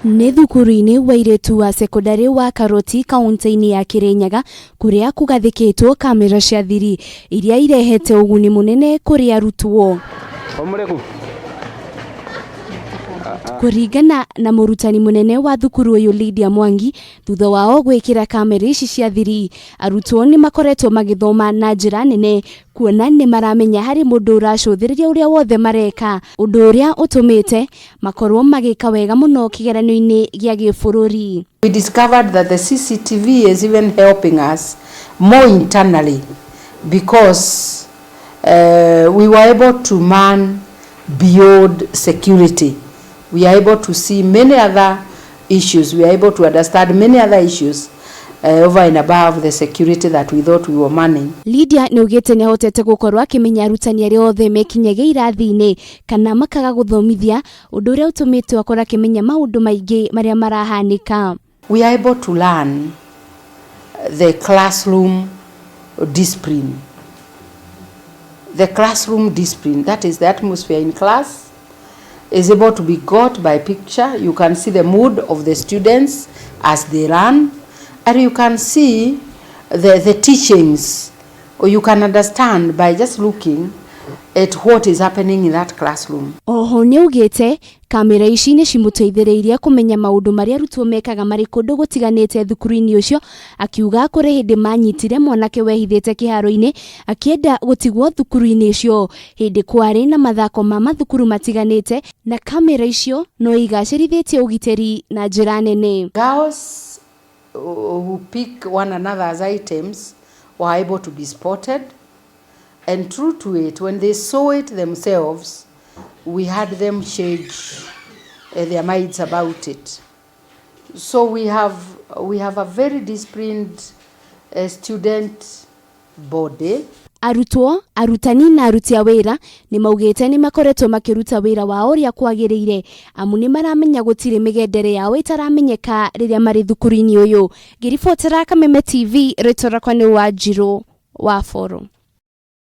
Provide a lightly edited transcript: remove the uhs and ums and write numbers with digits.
Nĩ thukuru-inĩ wa airĩtu wa sekondari wa Karoti kaunti-inĩ ya Kirinyaga kuria kugathikĩtwo kamera cia thiri iria irehete ũguni munene kuri arutwo. Kuringana na mũrutani munene wa thukuru uyu Lydia Mwangi, thutha wao gwikira kamera ici cia thiri, arutwo ni makoretwo magithoma na njira nene, kuona ni maramenya hari mundu uracuthiriria uria wothe mareka, undu uria utumite makorwo magika wega muno kigeranio-ini gia gĩbũrũri. We discovered that the CCTV is even helping us more internally because we were able to man beyond security. We are able to see many other issues. We are able to understand many other issues over and above the security that we thought we were manning. Lydia nĩugĩte nĩahotete gũkorwo akĩmenya arutani arĩa othe mekinyaga irathi-inĩ kana makaga gũthomithia, ũndũ ũrĩa ũtũmĩte akora akĩmenya maũndũ maingĩ marĩa marahanĩka. We are able to learn the classroom discipline. The classroom discipline, that is the atmosphere in class, is able to be got by picture. You can see the mood of the students as they run, and you can see the teachings, or you can understand by just looking at what is happening in that classroom. Oho nĩugĩte kamera ici nĩ cimuteithĩrĩirie kumenya maũndũ marĩa arutwo mekaga marĩ kũndũ gũtiganĩte thukuru-inĩ ũcio, akiuga kũrĩ hĩndĩ manyitire mwanake wehithĩte kĩharo-inĩ akĩenda gũtigwo thukuru-inĩ ũcio hĩndĩ kwarĩ na mathako ma mathukuru matiganĩte, na kamera icio no igacĩrithĩtie ũgitĩri na njĩra nene. Girls who pick one another's items were able to be spotted, and true to it, when they saw it themselves, we had them change their minds about it. So we have a very disciplined student body. Arutwo, arutani na aruti a wĩra nĩ maugĩte nĩ makoretwo makĩruta wĩra wa ũrĩa kwagĩrĩire, amu nĩ maramenya gũtirĩ mĩgendere yao ĩtaramenyeka rĩrĩa marĩ thukuru-inĩ ũyũ. Ngĩribotera Kameme TV, rĩtwa rĩakwa nĩ Wanjirũ wa Forum.